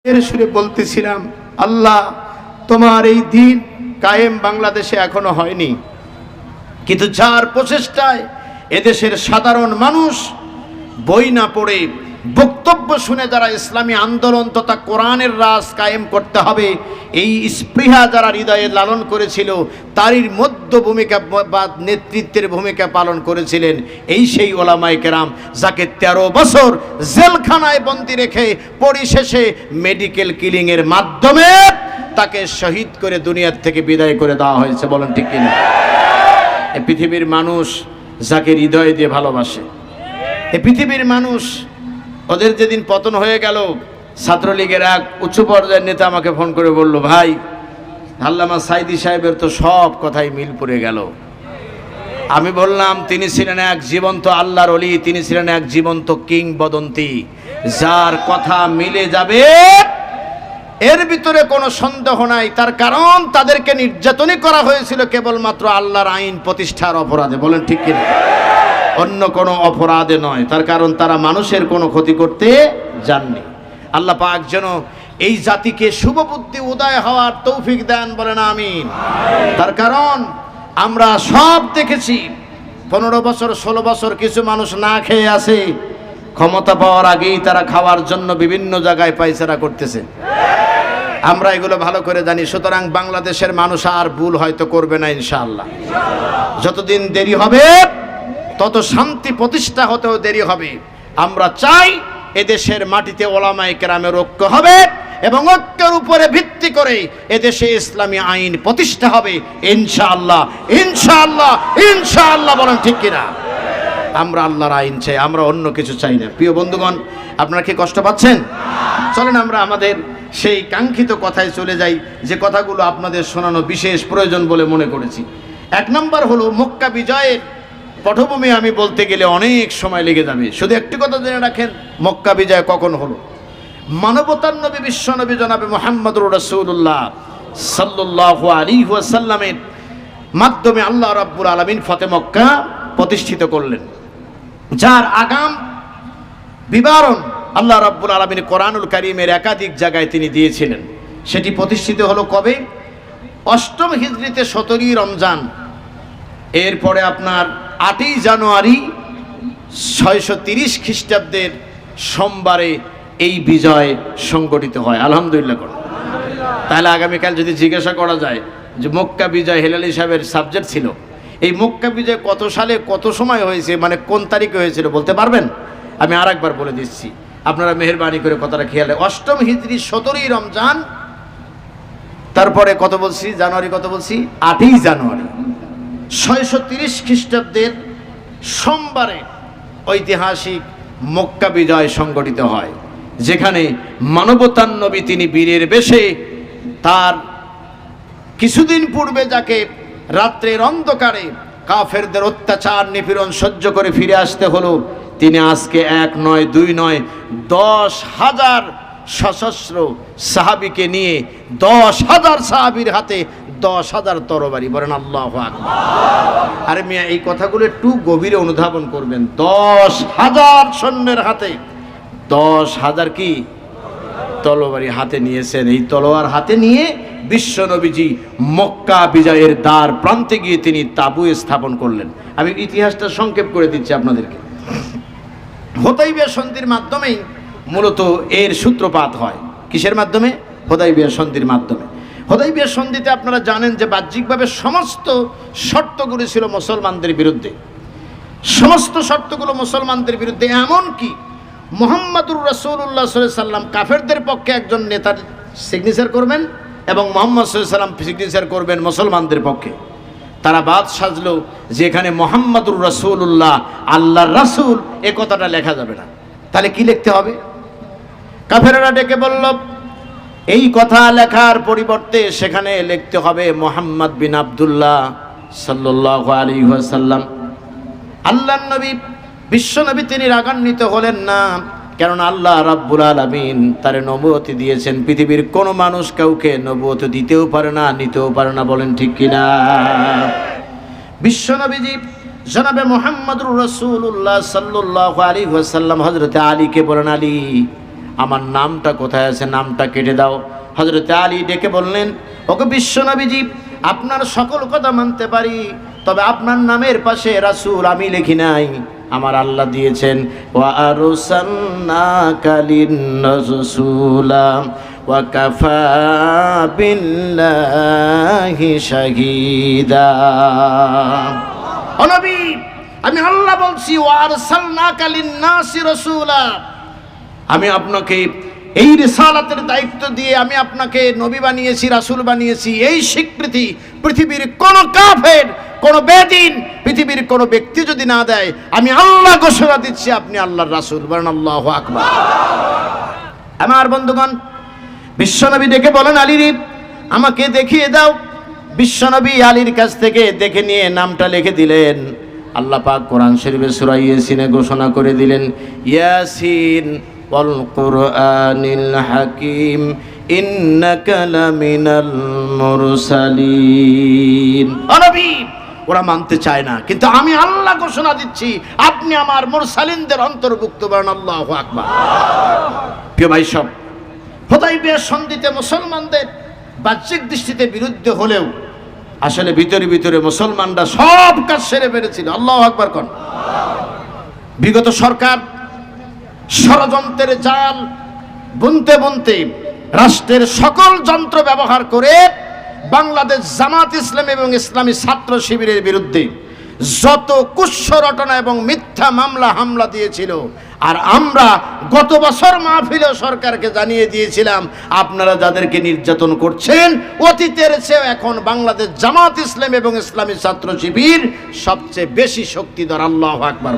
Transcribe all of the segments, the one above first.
এর সুরে বলতেছিলাম, আল্লাহ তোমার এই দিন কায়েম বাংলাদেশে এখনো হয়নি, কিন্তু যার প্রচেষ্টায় এদেশের সাধারণ মানুষ বই না পড়ে বক্তব্য শুনে যারা ইসলামী আন্দোলন তথা কোরআনের রাজ কায়েম করতে হবে এই স্পৃহা যারা হৃদয়ে লালন করেছিল, তারই মধ্য ভূমিকা বা নেতৃত্বের ভূমিকা পালন করেছিলেন এই সেই ওলামায়ে কেরাম, যাকে 13 বছর জেলখানায় বন্দী রেখে পরিশেষে মেডিকেল কিলিংয়ের মাধ্যমে তাকে শহীদ করে দুনিয়ার থেকে বিদায় করে দেওয়া হয়েছে। বলেন ঠিক কিনা? এই পৃথিবীর মানুষ যাকে হৃদয় দিয়ে ভালোবাসে, এই পৃথিবীর মানুষ, ওদের যেদিন পতন হয়ে গেল, ছাত্রলীগের এক উচ্চ পর্যায়ের নেতা আমাকে ফোন করে বলল, ভাই আল্লামা সাইদি সাহেবের তো সব কথাই মিল পড়ে গেল। আমি বললাম, তিনি ছিলেন এক জীবন্ত আল্লাহর ওলি, তিনি ছিলেন এক জীবন্ত কিংবদন্তি, যার কথা মিলে যাবে এর ভিতরে কোনো সন্দেহ নাই। তার কারণ তাদেরকে নির্যাতনই করা হয়েছিল কেবলমাত্র আল্লাহর আইন প্রতিষ্ঠার অপরাধে। বলেন ঠিক কিনা? অন্য কোনো অপরাধে নয়। তার কারণ তারা মানুষের কোনো ক্ষতি করতে যাননি। আল্লাহ পাক যেন এই জাতিকে শুভবুদ্ধি উদয় হওয়ার তৌফিক দেন। বলেন আমিন। তার কারণ আমরা সব দেখেছি, 15 বছর 16 বছর কিছু মানুষ না খেয়ে আছে, ক্ষমতা পাওয়ার আগেই তারা খাওয়ার জন্য বিভিন্ন জায়গায় পায়চারা করতেছে। আমরা এগুলো ভালো করে জানি। সুতরাং বাংলাদেশের মানুষ আর ভুল হয়তো করবে না ইনশাআল্লাহ। যতদিন দেরি হবে তত শান্তি প্রতিষ্ঠা হতেও দেরি হবে। আমরা চাই এদেশের মাটিতে ওলামায়ে কেরামের ঐক্য হবে এবং ঐক্যের উপরে ভিত্তি করে এদেশে ইসলামী আইন প্রতিষ্ঠা হবে ইনশাআল্লাহ, ইনশাআল্লাহ, ইনশাআল্লাহ। বলেন ঠিক কিনা? আমরা আল্লাহর আইন চাই, আমরা অন্য কিছু চাই না। প্রিয় বন্ধুগণ, আপনারা কি কষ্ট পাচ্ছেন? চলেন আমরা আমাদের সেই কাঙ্ক্ষিত কথায় চলে যাই, যে কথাগুলো আপনাদের শোনানো বিশেষ প্রয়োজন বলে মনে করেছি। 1 নম্বর হলো মক্কা বিজয়ের পটভূমি। আমি বলতে গেলে অনেক সময় লেগে যাবে। শুধু একটি কথা জেনে রাখেন, মক্কা বিজয় কখন হলো? মানবতার নবী বিশ্বনবী জনাবে মুহাম্মদুর রাসূলুল্লাহ সাল্লাল্লাহু আলাইহি ওয়াসাল্লামের মাধ্যমে আল্লাহ রাব্বুল আলামিন ফতে মক্কা প্রতিষ্ঠিত করলেন, যার আগাম বিবরণ আল্লাহ রাব্বুল আলামিন কোরআনুল কারীমের একাধিক জায়গায় তিনি দিয়েছিলেন। সেটি প্রতিষ্ঠিত হলো কবে? 8ম হিজরিতে 17ই রমজান, এরপরে আপনার 8ই জানুয়ারি 630 খ্রিস্টাব্দের সোমবারে এই বিজয় সংগঠিত হয়। আলহামদুলিল্লাহ। তাহলে আগামীকাল যদি জিজ্ঞাসা করা যায় যে মক্কা বিজয় হেলালি সাহেবের সাবজেক্ট ছিল, এই মক্কা বিজয় কত সালে কত সময় হয়েছে, মানে কোন তারিখে হয়েছিল বলতে পারবেন? আমি আরেকবার বলে দিচ্ছি, আপনারা মেহেরবানি করে কথাটা খেয়াল। 8ম হিজরি 17ই রমজান, তারপরে কত বলছি? জানুয়ারি কত বলছি? 8ই জানুয়ারি 630 খ্রিস্টাব্দের সোমবারে ঐতিহাসিক মক্কা বিজয় সংগঠিত হয়, যেখানে মানবতার নবী তিনি বীরের বেশে তার কিছুদিন পূর্বে যাকে রাত্রের অন্ধকারে কাফেরদের অত্যাচার নিপীড়ন সহ্য করে ফিরে আসতে হলো, তিনি আজকে 1 নয় 2 নয় 10,000 সশস্ত্র সাহাবীকে নিয়ে 10,000 সাহাবীর হাতে 10,000 তরবারি। বলেন আল্লাহু আকবার। আরে মিয়া, এই কথাগুলো একটু গভীরে অনুধাবন করবেন। 10,000 সৈন্যের হাতে 10,000 কি তরবারি হাতে নিয়েছেন। এই তলোয়ার হাতে নিয়ে বিশ্ব নবীজি মক্কা বিজয়ের দ্বার প্রান্তে গিয়ে তিনি তাঁবু স্থাপন করলেন। আমি ইতিহাসটা সংক্ষেপ করে দিচ্ছি আপনাদেরকে। হুদাইবিয়া সন্ধির মাধ্যমেই মূলত এর সূত্রপাত হয়। কিসের মাধ্যমে? হুদাইবিয়া সন্ধির মাধ্যমে। হুদাইবিয়া সন্ধিতে আপনারা জানেন যে বাহ্যিকভাবে সমস্ত শর্তগুলো ছিল মুসলমানদের বিরুদ্ধে, সমস্ত শর্তগুলো মুসলমানদের বিরুদ্ধে। এমনকি মুহাম্মদুর রাসূলুল্লাহ সাল্লাল্লাহু আলাইহি ওয়াসাল্লাম কাফেরদের পক্ষে একজন নেতার সিগনেচার করবেন এবং মুহাম্মদ সাল্লাল্লাহু আলাইহি ওয়াসাল্লাম সিগনেচার করবেন মুসলমানদের পক্ষে। তারা বাদ সাজলো যে এখানে মুহাম্মদুর রাসূলুল্লাহ আল্লাহর রাসূল এ কথাটা লেখা যাবে না। তাহলে কি লিখতে হবে? কাফেররা ডেকে বলল, এই কথা লেখার পরিবর্তে সেখানে লিখতে হবে মুহাম্মদ বিন আব্দুল্লাহ সাল্লাল্লাহু আলাইহি ওয়াসাল্লাম। আল্লাহর নবী বিশ্বনবী তিনি রাগান্বিত হলেন না, কারণ আল্লাহ রাব্বুল আলামিন তার নবুয়ত দিয়েছেন। পৃথিবীর কোনো মানুষ কাউকে নবুয়ত দিতেও পারে না, নিতেও পারে না। বলেন ঠিক কিনা? বিশ্বনবীজি জনাবে মুহাম্মদুর রাসূলুল্লাহ সাল্লাল্লাহু আলাইহি ওয়াসাল্লাম হযরতে আলীকে বলেন, আলী আমার নামটা কোথায় আছে, নামটা কেটে দাও। হযরত আলী ডেকে বললেন, ওগো বিশ্বনবীজি, আপনার সকল কথা মানতে পারি, তবে আপনার নামের পাশে রাসূল আমি লিখি নাই, আমার আল্লাহ দিয়েছেন। ওয়া আরসালনাকা লিন-রাসূলা ওয়া কাফা বিল্লাহি শাহীদা। ও নবী, আমি আল্লাহ বলছি, ওয়া আরসালনাকা লিন-নাসি রাসূলা, আমি আপনাকে এই রিসালাতের দায়িত্ব দিয়ে আমি আপনাকে নবী বানিয়েছি, রাসূল বানিয়েছি। এই স্বীকৃতি পৃথিবীর কোন কাফের, কোন বেদিন, পৃথিবীর কোন ব্যক্তি যদি না দেয়, আমি আল্লাহ ঘোষণা দিচ্ছি আপনি আল্লাহর রাসূল। বলেন আল্লাহু আকবার। আমার বন্ধুগণ, বিশ্বনবী ডেকে বলেন, আলীর আমাকে দেখিয়ে দাও। বিশ্বনবী আলীর কাছ থেকে দেখে নিয়ে নামটা লিখে দিলেন। আল্লাহ পাক কোরআন শরীফে সূরা ইয়াসিনে ঘোষণা করে দিলেন, ইয়াসিন ওয়াল কুরআনিল হাকিম ইন্নাকা লামিনাল মুরসালিন। ও নবী, ওরা মানতে চায় না, কিন্তু আমি আল্লাহ ঘোষণা দিচ্ছি আপনি আমার মুরসালিনদের অন্তর্ভুক্ত। বলেন আল্লাহু আকবার। প্রিয় ভাই সব, হুদায়বিয়ার সন্ধিতে মুসলমানদের বাহ্যিক দৃষ্টিতে বিরুদ্ধে হলেও আসলে ভিতরে ভিতরে মুসলমানরা সব কাজ সেরে ফেলেছিল। আল্লাহু আকবার কোন। বিগত সরকার ষড়যন্ত্রের জাল বুনতে বুনতে রাষ্ট্রের সকল যন্ত্র ব্যবহার করে বাংলাদেশ জামাত ইসলাম এবং ইসলামী ছাত্র শিবিরের বিরুদ্ধে যত কুৎস রটনা এবং মিথ্যা মামলা হামলা দিয়েছিল, আর আমরা গত বছর মাহফিলে সরকারকে জানিয়ে দিয়েছিলাম, আপনারা যাদেরকে নির্যাতন করছেন অতীতের চেয়ে এখন বাংলাদেশ জামাত ইসলাম এবং ইসলামী ছাত্র শিবির সবচেয়ে বেশি শক্তিধর। আল্লাহু আকবার।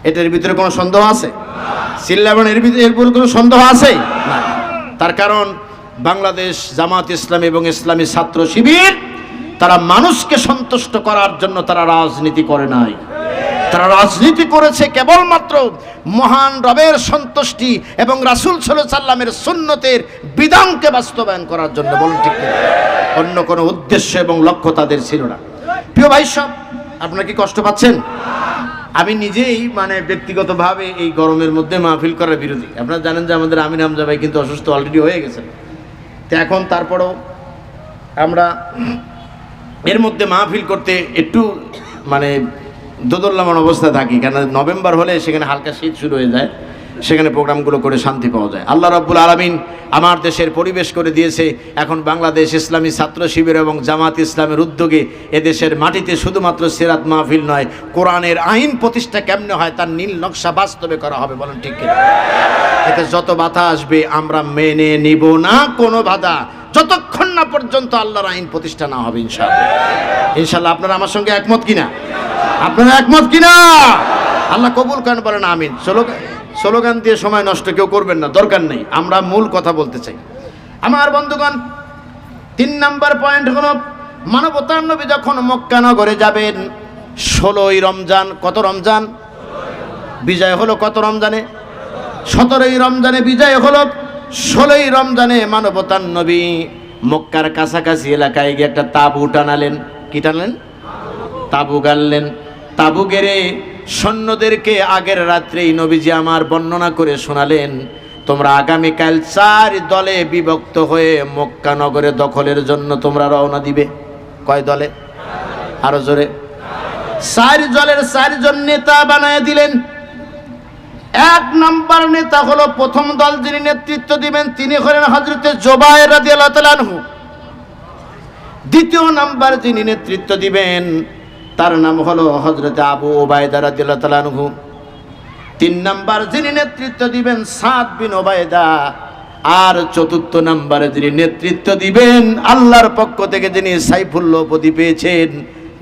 এটার ভিতরে কোনো সন্দেহ আছে? চিল্লাবেন, এর ভিতরে কোনো সন্দেহ আছে না। তার কারণ বাংলাদেশ জামাত ইসলাম এবং ইসলামী ছাত্র শিবির তারা মানুষকে সন্তুষ্ট করার জন্য তারা রাজনীতি করে নাই। তারা রাজনীতি করেছে কেবলমাত্র মহান রবের সন্তুষ্টি এবং রাসূল সাল্লাল্লাহু আলাইহি সাল্লামের সুন্নতের বিধানকে বাস্তবায়ন করার জন্য। বলুন ঠিক না? অন্য কোনো উদ্দেশ্য এবং লক্ষ্য তাদের ছিল না। প্রিয় ভাই সব, আপনারা কি কষ্ট পাচ্ছেন? আমি নিজেই ব্যক্তিগতভাবে এই গরমের মধ্যে মাহফিল করার বিরোধী। আপনারা জানেন যে আমাদের আমিন হামজা ভাই কিন্তু অসুস্থ অলরেডি হয়ে গেছেন। তো এখন তারপরেও আমরা এর মধ্যে মাহফিল করতে একটু দোদুল্যমান অবস্থায় থাকি, কেন নভেম্বর হলে সেখানে হালকা শীত শুরু হয়ে যায়, সেখানে প্রোগ্রামগুলো করে শান্তি পাওয়া যায়। আল্লাহ রাব্বুল আলামিন আমার দেশের পরিবেশ করে দিয়েছে। এখন বাংলাদেশ ইসলামী ছাত্র শিবির এবং জামাত ইসলামের উদ্যোগে এদেশের মাটিতে শুধুমাত্র সিরাত মাহফিল নয়, কোরআনের আইন প্রতিষ্ঠা কেমনে হয় তার নীল নকশা বাস্তবে করা হবে। বলেন ঠিক কিনা? এতে যত বাধা আসবে আমরা মেনে নিব না, কোনো বাধা, যতক্ষণ না পর্যন্ত আল্লাহর আইন প্রতিষ্ঠা না হবে। ইনশাআল্লাহ। ইনশাআল্লাহ। আপনারা আমার সঙ্গে একমত কিনা? আপনারা একমত কিনা? আল্লাহ কবুল করেন, বলেন আমিন। স্লোগান দিয়ে সময় নষ্ট কেউ করবেন না, দরকার নেই। আমরা মূল কথা বলতে চাই। আমার বন্ধুগণ, 3 নম্বর পয়েন্ট হলো, মানবতার নবী যখন মক্কা নগরে যাবেন 16ই রমজান, কত রমজান বিজয় হলো? কত রমজানে? 17ই রমজানে বিজয় হলো। 16ই রমজানে মানবতার নবী মক্কার কাছাকাছি এলাকায় গিয়ে একটা তাঁবু টানালেন। কি টানলেন? তাঁবু গাড়লেন। তাঁবু গেড়ে সৈন্যদেরকে আগের রাত্রেই নবীজি আমার বর্ণনা করে শোনালেন, তোমরা আগামীকাল 4 দলে বিভক্ত হয়ে মক্কা নগরে দখলের জন্য তোমরা রওনা দিবে। কয় দলে? আরো জোরে। 4 দলের 4 জন নেতা বানায় দিলেন। 1 নাম্বার নেতা হলো, প্রথম দল যিনি নেতৃত্ব দিবেন তিনি হলেন হযরতে জুবায়ের রাদিয়াল্লাহু তাআলা আনহু। দ্বিতীয় নাম্বার যিনি নেতৃত্ব দিবেন তার নাম হলো হযরতে আবু উবাইদা রাদিয়াল্লাহু তাআলা আনহু। 3 নাম্বার যিনি নেতৃত্ব দিবেন সাদ বিন উবাইদা। আর 4র্থ নাম্বারে যিনি নেতৃত্ব দিবেন আল্লাহর পক্ষ থেকে যিনি সাইফুল্লাহ উপাধি পেয়েছেন,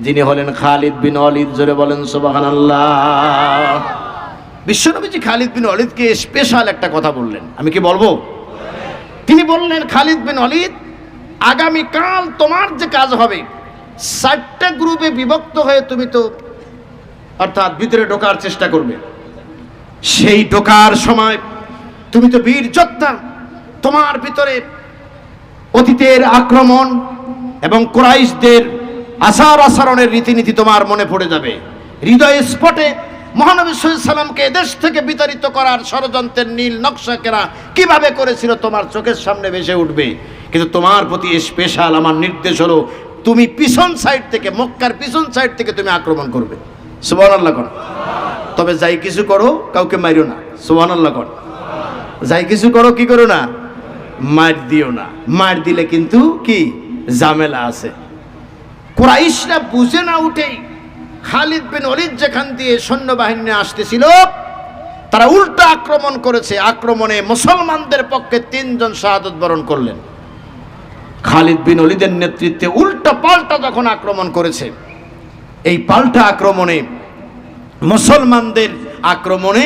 যিনি হলেন খালিদ বিন ওয়ালিদ। জোরে বলেন সুবহানাল্লাহ। বিশ্বনবীজি খালিদ বিন ওয়ালিদকে স্পেশাল একটা কথা বললেন। আমি কি বলবো? তিনি বললেন, খালিদ বিন ওয়ালিদ, আগামীকাল তোমার যে কাজ হবে 4টা গ্রুপে বিভক্ত হয়ে তুমি তো অর্থাৎ ভিতরে ঢোকার চেষ্টা করবে। সেই ঢোকার সময় তুমি তো বীর যোদ্ধা, তোমার ভিতরে অতীতের আক্রমণ এবং কুরাইশদের আচার আচরণের রীতিনীতি তোমার মনে পড়ে যাবে। হৃদয় স্পটে মহানবী সাল্লাল্লাহু আলাইহি সাল্লামকে এদেশ থেকে বিতাড়িত করার ষড়যন্ত্রের নীল নকশাকেরা কিভাবে করেছিল তোমার চোখের সামনে ভেসে উঠবে। কিন্তু তোমার প্রতি স্পেশাল আমার নির্দেশ হলো, তুমি পিছন সাইড থেকে, মক্কার পিছন সাইড থেকে তুমি আক্রমণ করবে। সুবহানাল্লাহ কোন। তবে যাই কিছু করো কাউকে মারিও না। সুবহানাল্লাহ কোন। যাই কিছু করো কি করো না, মার দিও না। মার দিলে কিন্তু কি ঝামেলা আছে। কুরাইশরা বুঝে না উঠেই খালিদ বিন ওলীদ যেখান দিয়ে সৈন্যবাহিনী আসতেছিল, তারা উল্টা আক্রমণ করেছে। আক্রমণে মুসলমানদের পক্ষে 3 জন শাহাদাত বরণ করলেন। খালিদ বিন ওলীদের নেতৃত্বে উল্টা পাল্টা যখন আক্রমণ করেছে, এই পাল্টা আক্রমণে মুসলমানদের আক্রমণে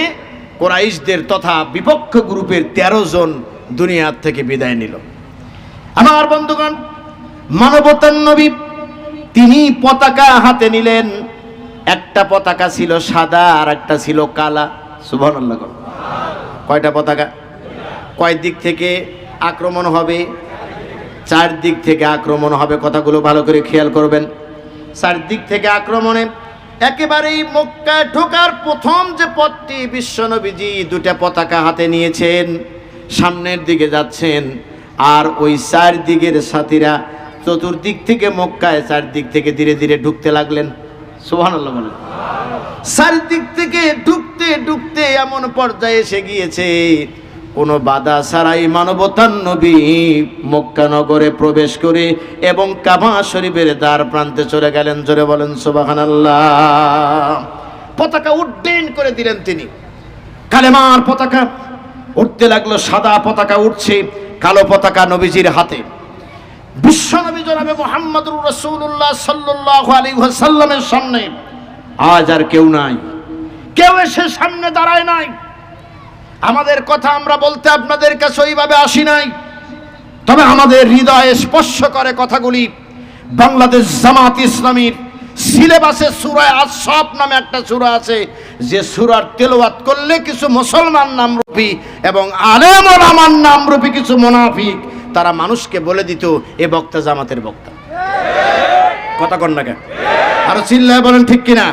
কুরাইশদের তথা বিপক্ষ গ্রুপের 13 জন দুনিয়ার থেকে বিদায় নিল। আমার বন্ধুগণ, মানবতার নবী তিনি পতাকা হাতে নিলেন। একটা পতাকা ছিল সাদা আর একটা ছিল কালা। সুবহানাল্লাহ। কয়টা পতাকা? কয় দিক থেকে আক্রমণ হবে? 4 দিক থেকে আক্রমণ হবে। কথাগুলো ভালো করে খেয়াল করবেন। 4 দিক থেকে আক্রমণে একেবারেই মক্কায় ঢোকার প্রথম যে পথটি, বিশ্বনবীজি 2টা পতাকা হাতে নিয়েছেন, সামনের দিকে যাচ্ছেন। আর ওই 4 দিকের সাথীরা চতুর্দিক থেকে মক্কায় 4 দিক থেকে ধীরে ধীরে ঢুকতে লাগলেন। সুবহানাল্লাহ বলেন। 4 দিক থেকে ঢুকতে ঢুকতে এমন পর্যায়ে এসে গিয়েছে, কোনো বাধা ছাড়াই মানবতার নবী মক্কা নগরে প্রবেশ করে এবং কাবা শরীফের দ্বার প্রান্তে চলে গেলেন। জোরে বলেন সুবহানাল্লাহ। পতাকা উড্ডীন করে দিলেন তিনি। কালেমার পতাকা উঠতে লাগলো। সাদা পতাকা উঠছে, কালো পতাকা নবীজির হাতে। বিশ্বনবী জনাবে মুহাম্মদুর রাসূলুল্লাহ সাল্লাল্লাহু আলাইহি ওয়াসাল্লামের সামনে আজ আর কেউ নাই, কেউ এসে সামনে দাঁড়ায় নাই। আমাদের কথা আমরা বলতে আপনাদের কাছে ওইভাবে আসি নাই, তবে আমাদের হৃদয়ে স্পর্শ করে কথাগুলি। বাংলাদেশ জামাত ইসলামীর সিলেবাসে সূরা আস-সাফ নামে একটা সূরা আছে, যে সূরার তেলাওয়াত করলে কিছু মুসলমান নামরূপী এবং আলেম ওলামার নামরূপী কিছু মুনাফিক তারা মানুষকে বলে দিত এ বক্তা জামাতের বক্তা। কথা কন না কেন? আরো চিল্লায় বলেন ঠিক কিনা?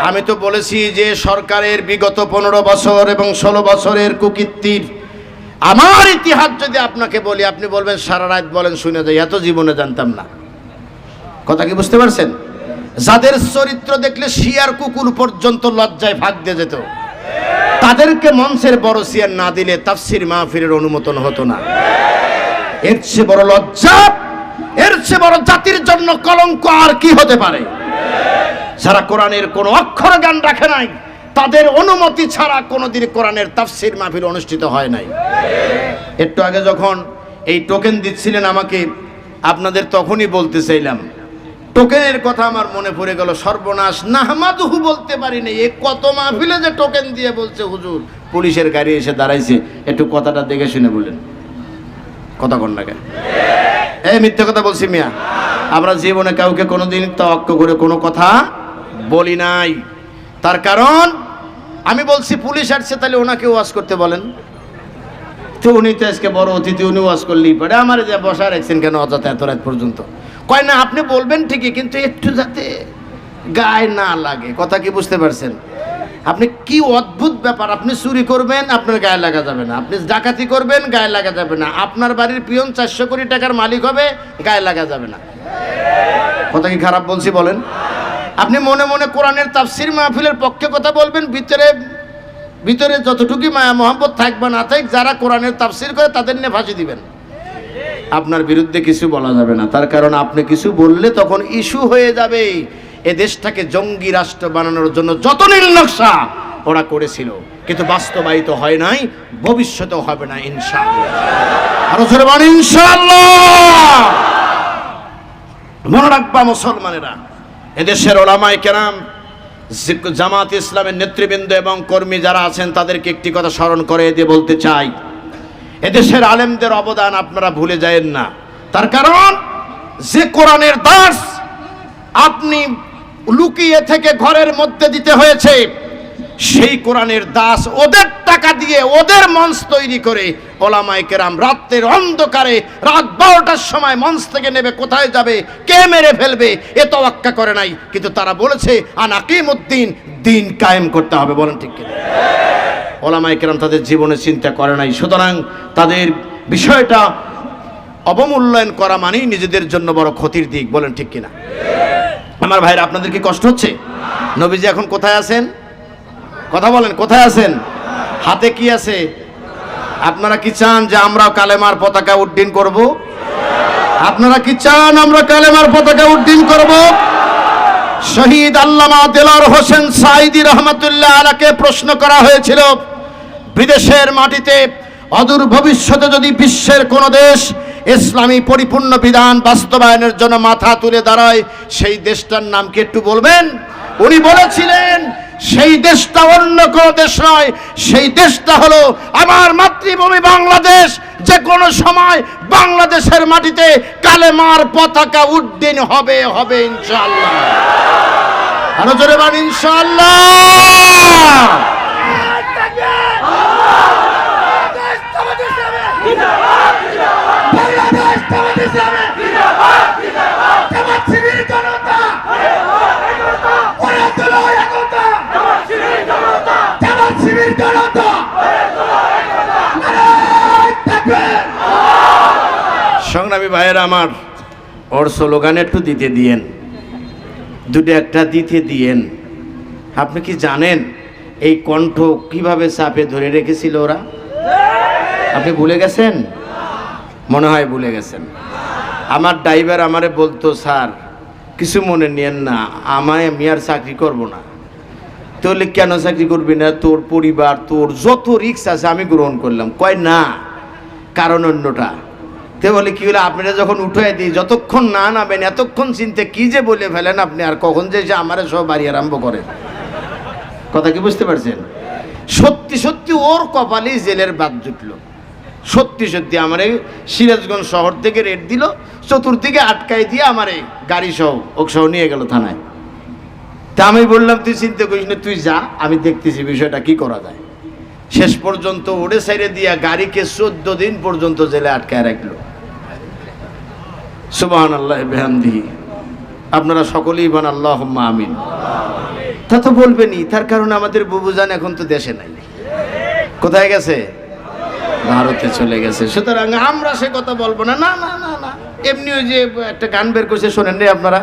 আমি তো বলেছি যে সরকারের বিগত 15 বছর এবং 16 বছরের কুকীর্তির আমার ইতিহাস যদি আপনাকে বলি, আপনি বলবেন সারা রাত বলেন শুনে যাই, এত জীবনে জানতাম না। কথা কি বুঝতে পারছেন? যাদের চরিত্র দেখলে শিয়ার কুকুর পর্যন্ত লজ্জায় ভাগ দিয়ে যেত, তাদেরকে মঞ্চের বড় চেয়ার না দিলে তাফসীর মাহফিলের অনুমোদন হতো না। এর চেয়ে বড় লজ্জা, এর চেয়ে বড় জাতির জন্য কলঙ্ক আর কি হতে পারে? যারা কোরআনের কোনো অক্ষর জ্ঞান রাখে নাই, তাদের অনুমতি ছাড়া কোনোদিন কোরআনের তাফসীর মাহফিল অনুষ্ঠিত হয় নাই। একটু আগে যখন এই টোকেন দিচ্ছিলেন আমাকে, আপনাদের তখনই বলতে চাইলাম, টোকেনের কথা আমার মনে পড়ে গেল। সর্বনাশ, নাহমাদুহু বলতে পারিনি। এ কত মাহফিলে যে টোকেন দিয়ে বলছে হুজুর, পুলিশের গাড়ি এসে দাঁড়াইছে। একটু কথাটা দেখে শুনে বলেন। কথা কন না কেন? এই মিথ্যে কথা বলছি মিয়া? আমরা জীবনে কাউকে কোনোদিন তাওয়াক্কুল করে কোনো কথা বলি নাই। তার কারণ আমি বলছি পুলিশ আসছে, তাহলে ওনাকে ওয়াজ করতে বলেন তো। উনি তো আজকে বড় অতিথি, উনি ওয়াজ করলেই পারে। আমার যে বসা রাখছেন কেন অযথা এত রাত পর্যন্ত? কয় না, আপনি বলবেন ঠিকই, কিন্তু একটু যাতে গায়ে না লাগে। কথা কি বুঝতে পারছেন? আপনি কি অদ্ভুত ব্যাপার! আপনি চুরি করবেন, আপনার গায়ে লাগা যাবে না। আপনি ডাকাতি করবেন, গায়ে লাগা যাবে না। আপনার বাড়ির পিয়ন 400 কোটি টাকার মালিক হবে, গায়ে লাগা যাবে না। কথা কি খারাপ বলছি বলেন? আপনি মনে মনে কোরআনের তাফসীর মাহফিলের পক্ষে কথা বলবেন, ভিতরে ভিতরে যতটুকু মায়া মোহাম্মত থাকবে না থাক, যারা কোরআনের তাফসীর করে তাদের নিয়ে ফাঁসি দিবেন। আপনার বিরুদ্ধে কিছু বলা যাবে না। তার কারণ আপনি কিছু বললে তখন ইস্যু হয়ে যাবে। এ দেশটাকে জঙ্গি রাষ্ট্র বানানোর জন্য যত নীল নকশা ওরা করেছিল, কিন্তু বাস্তবায়িত হয় নাই, ভবিষ্যতেও হবে না ইনশাআল্লাহ। আরো জোরে বলেন ইনশাআল্লাহ। মনে রাখবা মুসলমানেরা, এদেশের ওলামায়ে কেরাম, জামাত ইসলামের নেতৃবৃন্দ এবং কর্মী যারা আছেন, তাদেরকে একটি কথা স্মরণ করে দিয়ে বলতে চাই, এদেশের আলেমদের অবদান আপনারা ভুলে যায়েন না। তার কারণ যে কোরআনের দাস আপনি লুকিয়ে থেকে ঘরের মধ্যে দিতে হয়েছে, সেই কোরআনের দাস ওদের টাকা দিয়ে ওদের মঞ্চ তৈরি করে ওলামায়ে কেরাম রাতের অন্ধকারে রাত 12টার সময় মঞ্চ থেকে নেবে কোথায় যাবে, কে মেরে ফেলবে এ তোয়াক্কা করে নাই, কিন্তু তারা বলেছে আনাকিমুদ্দিন, দিন কায়েম করতে হবে। বলেন ঠিক কিনা? ওলামায়ে কেরাম তাদের জীবনে চিন্তা করে নাই। সুতরাং তাদের বিষয়টা অবমূল্যায়ন করা মানেই নিজেদের জন্য বড় ক্ষতির দিক। বলেন ঠিক কিনা? আমার ভাইরা, আপনাদের কি কষ্ট হচ্ছে? নবীজি এখন কোথায় আছেন? কথা বলেন, কোথায় আছেন? হাতে কি আছে? আপনারা কি চান যে আমরা কালেমার পতাকা উড্ডীন করব? আপনারা কি চান আমরা কালেমার পতাকা উড্ডীন করব? শহীদ আল্লামা দেলোয়ার হোসেন সাঈদী রহমাতুল্লাহ আলাইহিকে প্রশ্ন করা হয়েছিল, বিদেশের মাটিতে অদূর ভবিষ্যতে যদি বিশ্বের কোন দেশ ইসলামী পরিপূর্ণ বিধান বাস্তবায়নের জন্য মাথা তুলে দাঁড়ায়, সেই দেশটার নাম কি একটু বলবেন? উনি বলেছিলেন সেই দেশটা অন্য কোনো দেশ নয়, সেই দেশটা হলো আমার মাতৃভূমি বাংলাদেশ। যে কোনো সময় বাংলাদেশের মাটিতে কালেমার পতাকা উড্ডীন হবে হবে ইনশাআল্লাহ। আরো জোরে বলেন ইনশাআল্লাহ। সংগ্রামী ভাইয়েরা আমার, ওর স্লোগান একটু দিতে দিয়েন, দুটো একটা দিতে দিয়েন। আপনি কি জানেন এই কণ্ঠ কিভাবে চাপে ধরে রেখেছিল ওরা? আপনি ভুলে গেছেন? মনে হয় ভুলে গেছেন। আমার ড্রাইভার আমারে বলতো, স্যার কিছু মনে নিয়েন না, আমি আর চাকরি করব না। তাহলে কেন চাকরি করবি না? তোর পরিবার, তোর যত রিস্ক আছে আমি গ্রহণ করলাম। কয় না, কারণ অন্যটা। তে বলে কি হলো, আপনারা যখন উঠে দিই যতক্ষণ না নাবেন এতক্ষণ চিনতে কি যে বলে ফেলেন আপনি, আর কখন যে আমারে সব বাড়ি আরম্ভ করেন। কথা কি বুঝতে পারছেন? সত্যি সত্যি ওর কপালেই জেলের বাদ জুটলো। সত্যি সত্যি আমারে সিরাজগঞ্জ শহর থেকে রেড দিল, চতুর্দিকে আটকাই দিয়ে আমারে গাড়ি সহ ওক সহ নিয়ে গেল থানায়। তা আমি বললাম তুই চিন্তা করিস না, তুই যা, আমি দেখতেছি বিষয়টা কি করা যায়। শেষ পর্যন্ত ওড়ে সাইডে দিয়া গাড়িকে 14 দিন পর্যন্ত জেলে আটকায় রাখলো। সুবহানাল্লাহি বিহামদিহি। আপনারা সকলেই বলেন আল্লাহুম্মা আমিন। তা তো বলবেনই, তার কারণ আমাদের বুবুজান এখন তো দেশে নাই। কোথায় গেছে? ভারতে চলে গেছে। সুতরাং আমরা সে কথা বলবো না। না না না না, এমনি ওই যে একটা গান বের করছে, শোনেন রে আপনারা?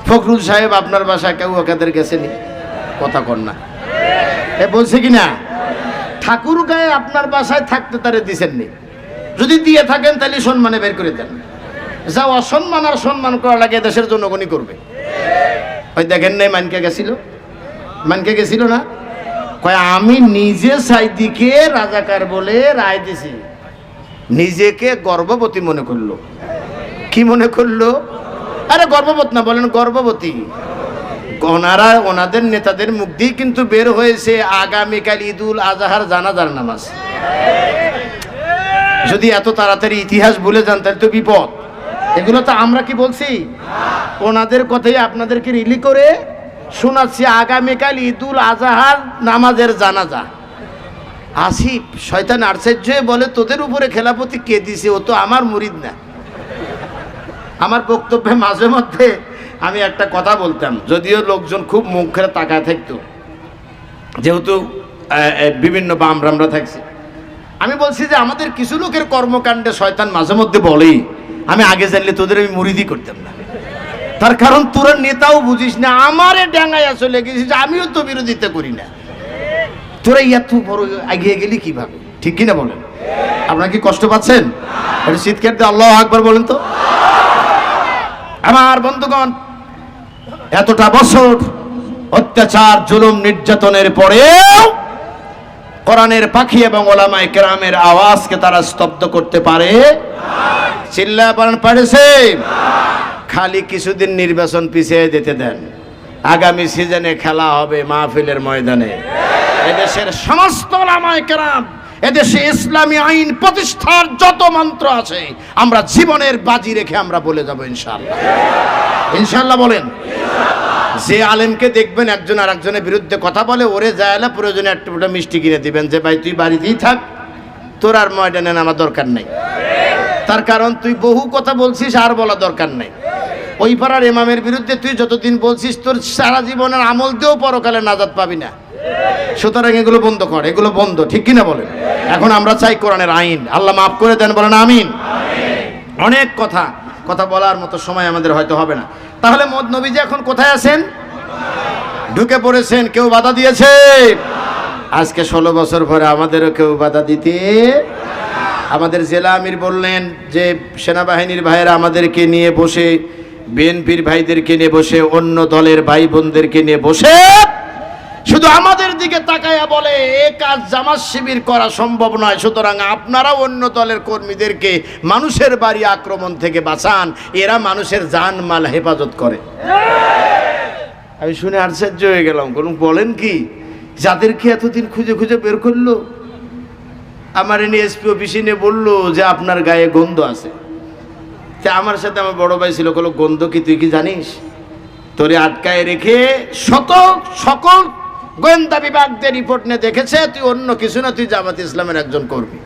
ফখরুল সাহেব আপনার বাসায় কেউ ওকাদের গেছেনি? কথা কর না, এ বলছে কিনা? ঠাকুর গায়ে আপনার বাসায় থাকতে তারে দিছেননি। যদি দিয়ে থাকেন তাহলে সম্মানে বের করে দেন। যা অসম্মান আর সম্মান করা লাগে দেশের জনগণই করবে। ওই দেখেন নাই মানকে গেছিল? মানকে গেছিল না? কয় আমি নিজে সাইদিকে রাজাকার বলে রায় দিছি। নিজেকে গর্ভবতী মনে করলো। কি মনে করলো? আরে গর্ভবতী না, বলেন গর্ভবতী। ওনাদের নেতাদের মুখ দিয়ে কিন্তু বের হয়েছে আগামীকাল ঈদুল আজহার জানাজার নামাজ। যদি এত তাড়াতাড়ি ইতিহাস ভুলে যান তাহলে তো বিপদ। এগুলো তো আমরা কি বলছি? ওনাদের কথাই আপনাদেরকে রিলি করে শোনাচ্ছি। আগামীকাল ঈদুল আজহার নামাজের জানাজা। আসিফ শয়তান আশ্চর্য বলে, তোদের উপরে খেলাপতি কে দিছে? ও তো আমার মুরিদ না। আমার বক্তব্যে মাঝে মধ্যে আমি একটা কথা বলতাম, যদিও লোকজন খুব মুখ করে তাকায় থাকতো, যেহেতু বিভিন্ন বামরামরা থাকছে। আমি বলছি যে আমাদের কিছু লোকের কর্মকাণ্ডে শয়তান মাঝে মধ্যে বলেই, আমি আগে জানলে তোদের আমি মুরিদি করতাম না। তার কারণ তোরা নেতাও বুঝিস না, আমারে ডাঙাইয়া চলে গেছিস, আমিও তো বিরোধিতা করি না। তোরা এত বড় এগিয়ে গেলি কিভাবে? ঠিক কিনা বলেন? আপনারা কি কষ্ট পাচ্ছেন? একটু চিৎকার দিয়ে আল্লাহু আকবার বলেন তো। আমার বন্ধুগণ, এতটা বছর অত্যাচার জুলুম নির্যাতনের পরেও কোরআনের পাখি এবং ওলামায়ে কেরামের আওয়াজকে তারা স্তব্ধ করতে পারে? চিল্লায় বলেন পারেছে? খালি কিছুদিন নির্বাচন পিছিয়ে যেতে দেন, আগামী সিজনে খেলা হবে মাহফিলের ময়দানে। এদেশের সমস্ত ওলামায়ে কেরাম, এদেশে ইসলামী আইন প্রতিষ্ঠার যত মন্ত্র আছে আমরা জীবনের বাজি রেখে আমরা বলে যাব ইনশাআল্লাহ। ইনশাআল্লাহ বলেন। যে আলেমকে দেখবেন একজন আর একজনের বিরুদ্ধে কথা বলে, ওরে যায় না প্রয়োজনে একটা মিষ্টি কিনে দিবেন যে ভাই তুই বাড়িতেই থাক, তোর আর ময়দানে নামার দরকার নেই। তার কারণ তুই বহু কথা বলছিস, আর বলা দরকার নেই। ওই পাড়ার ইমামের বিরুদ্ধে তুই যতদিন বলছিস তোর সারা জীবনের আমল দিয়েও পরকালে নাজাত পাবি না। সুতরাং এগুলো বন্ধ কর, এগুলো বন্ধ, ঠিক কিনা বলেন? এখন আমরা চাই কোরআনের আইন। আল্লাহ মাফ করে দেন, বলেন আমিন। অনেক কথা বলার মতো সময় আমাদের হয়তো হবে না। তাহলে নবীজি এখন কোথায় আছেন? ঢুকে পড়েছেন। কেউ বাধা দিয়েছে? আজকে 16 বছর পরে আমাদেরও কেউ বাধা দিতে। আমাদের জেলা আমির বললেন যে সেনাবাহিনীর ভাইয়েরা আমাদেরকে নিয়ে বসে, বিএনপির ভাইদেরকে নিয়ে বসে, অন্য দলের ভাই বোনদেরকে নিয়ে বসে শুধু আমাদের দিকে তাকায়া বলে এ কাজ জামাত শিবির করা সম্ভব নয়, সুতরাং আপনারা অন্য দলের কর্মীদেরকে মানুষের বাড়ি আক্রমণ থেকে বাঁচান, এরা মানুষের জান মাল হেফাজত করে। আমি শুনে আশ্চর্য হয়ে গেলাম। বলেন কি, যাদেরকে এতদিন খুঁজে খুঁজে বের করলো, আমার এনে এসপি অফিসে নিয়ে বললো যে আপনার গায়ে গন্ধ আছে। তা আমার সাথে আমার বড় ভাই ছিল, বললো গন্ধ কি তুই কি জানিস? তোরে আটকায় রেখে সকল গোয়েন্দা বিভাগদের রিপোর্ট নিয়ে দেখেছে তুই অন্য কিছু না, তুই জামাত ইসলামের একজন কর্মী।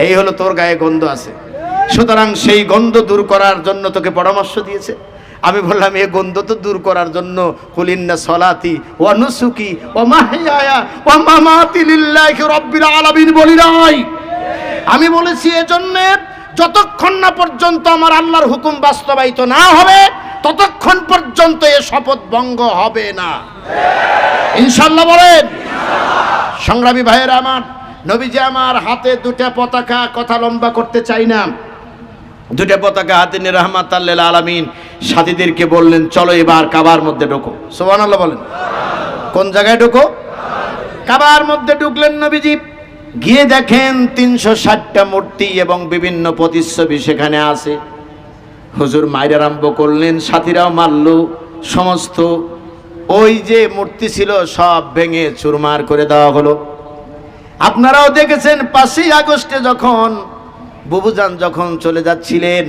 এই হলো তোর গায়ে গন্ধ আছে, সুতরাং সেই গন্ধ দূর করার জন্য তোকে পরামর্শ দিয়েছে। আমি বললাম এ গন্ধ তো দূর করার জন্য কুলিন্না সলাতি ওয়া নুসুকি ওয়া মাহইয়ায়া ওয়া মামাতি লিল্লাহি রাব্বিল আলামিন বলি নাই। আমি বলেছি এজন্য যতক্ষণ না পর্যন্ত আমার আল্লাহর হুকুম বাস্তবায়িত না হবে ততক্ষণ পর্যন্ত এ শপথ ভঙ্গ হবে না, ইনশাআল্লাহ বলেন। সংগ্রামী ভাইয়েরা আমার, নবীজি আমার হাতে দুটা পতাকা, কথা লম্বা করতে চাই না, দুটা পতাকা হাতে নিয়ে রাহমাতাল লিল আলামিন সাথীদেরকে বললেন চলো এবার কাবার মধ্যে ঢোকো। সুবহানাল্লাহ বলেন। কোন জায়গায় ঢোকো? কাবার মধ্যে ঢুকলেন নবীজি। গিয়ে দেখেন 360টা মূর্তি এবং বিভিন্ন প্রতিচ্ছবি সেখানে আছে। হুজুর মাইর আরম্ভ করলেন, সাথীরাও মারল। সমস্ত ওই যে মূর্তি ছিল সব ভেঙে চুরমার করে দেওয়া হলো। আপনারাও দেখেছেন 5ই আগস্টে যখন বুবুজান যখন চলে যাচ্ছিলেন,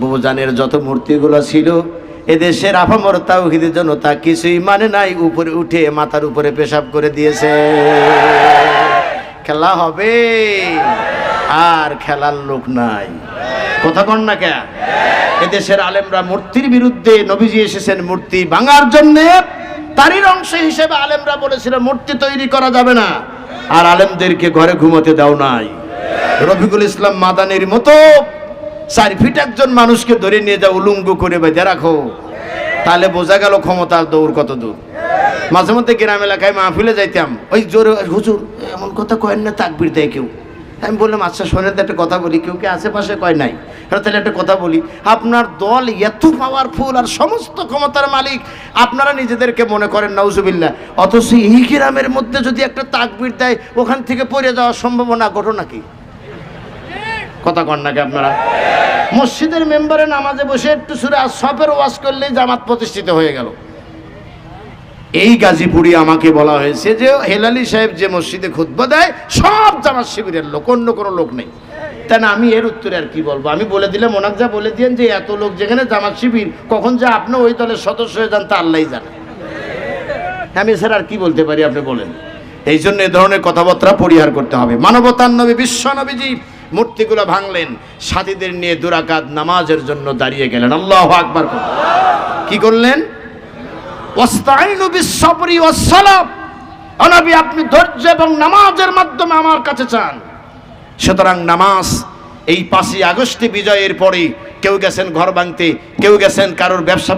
বুবুজানের যত মূর্তিগুলো ছিল এদেশের আপামর তাওহীদি জনতা কিছুই মানে নাই, উপরে উঠে মাথার উপরে পেশাব করে দিয়েছে। খেলা হবে আর খেলার লোক নাই, কথা কন না কে? এদেশের আলেমরা মূর্তির বিরুদ্ধে, নবীজি এসেছেন মূর্তি ভাঙার জন্য, তারই অংশ হিসেবে আলেমরা বলেছিল মূর্তি তৈরি করা যাবে না, আর আলেমদেরকে ঘরে ঘুমোতে দাও নাই। রফিকুল ইসলাম মাদানির মতো 4 ফিট একজন মানুষকে ধরে নিয়ে যাও, উলঙ্গ করে বেঁধে রাখো, তাহলে বোঝা গেল ক্ষমতার দৌড় কত দূর। মাঝে মধ্যে গ্রাম এলাকায় মাহফিলে যাইতাম, ওই জোরে হুজুর এমন কথা কয়েন না, তাকবীর দেয় কেউ। আমি বললাম আচ্ছা শোনেন একটা কথা বলি, কেউ কি আশেপাশে কয় নাই, তাহলে একটা কথা বলি, আপনার দল এত পাওয়ারফুল আর সমস্ত ক্ষমতার মালিক, আপনারা নিজেদেরকে মনে করেন নাউজুবিল্লাহ, অথচ এই গ্রামের মধ্যে যদি একটা তাকবীর দেয় ওখান থেকে পড়ে যাওয়ার সম্ভাবনা, ঘটনা কি? কথা কন নাকি আপনারা? মসজিদের মেম্বারে নামাজে বসে একটু সূরা আস-সাফের ওয়াজ করলেই জামাত প্রতিষ্ঠিত হয়ে গেল। এই গাজীপুরে আমাকে বলা হয়েছে যে হেলালি সাহেব যে মসজিদে খুতবা দেয় সব জামাত শিবিরের লোক, অন্য কোনো লোক নেই। তাই না, আমি এর উত্তরে আর কি বলবো? আমি বলে দিলাম, ওনাকে যা বলে দিয়েন যে এত লোক যেখানে জামাত শিবির, কখন যে আপনি ওই দলের সদস্য হয়ে যান তা আল্লাহই জানে। আমি স্যার আর কি বলতে পারি, আপনি বলেন। এই জন্য এ ধরনের কথাবার্তা পরিহার করতে হবে। মানবতার নবী বিশ্ব নবীজি মূর্তিগুলো ভাঙলেন, সাথীদের নিয়ে 2 রাকাত নামাজের জন্য দাঁড়িয়ে গেলেন। আল্লাহু আকবার। কি করলেন? ওয়াস্তাইনু বিস-সাবরি ওয়াস-সালাম, নবী আপনি ধৈর্য এবং নামাজের মাধ্যমে আমার কাছে চান। সুতরাং নামাজ এই 5ই আগস্টে বিজয়ের পরে কেউ গেছেন ঘর ভাঙতে, কেউ গেছেন কারোর ব্যবসা